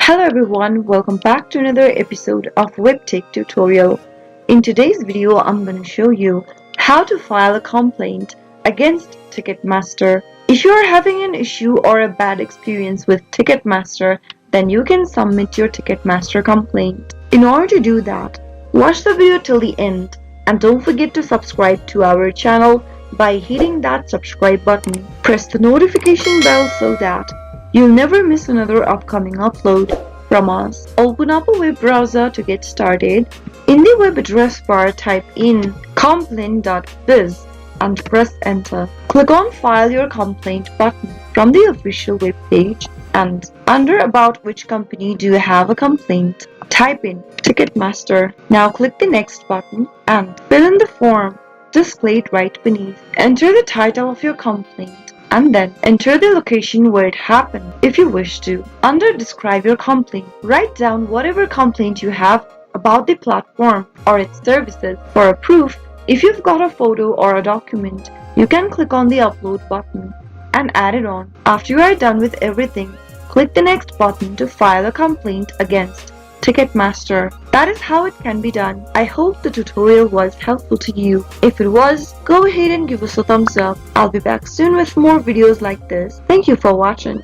Hello everyone, welcome back to another episode of Webtech Tutorial. In today's video, I'm going to show you how to file a complaint against Ticketmaster. If you are having an issue or a bad experience with Ticketmaster, then you can submit your Ticketmaster complaint. In order to do that, watch the video till the end and don't forget to subscribe to our channel by hitting that subscribe button. Press the notification bell so that you'll never miss another upcoming upload from us. Open up a web browser to get started. In the web address bar, type in complaint.biz and press enter. Click on File Your Complaint button from the official web page, and under About Which Company Do You Have a Complaint, type in Ticketmaster. Now click the Next button and fill in the form displayed right beneath. Enter the title of your complaint and then enter the location where it happened if you wish to. Under Describe Your Complaint, write down whatever complaint you have about the platform or its services. For a proof, if you've got a photo or a document, you can click on the Upload button and add it on. After you are done with everything, click the Next button to file a complaint against Ticketmaster. That is how it can be done. I hope the tutorial was helpful to you. If it was, go ahead and give us a thumbs up. I'll be back soon with more videos like this. Thank you for watching.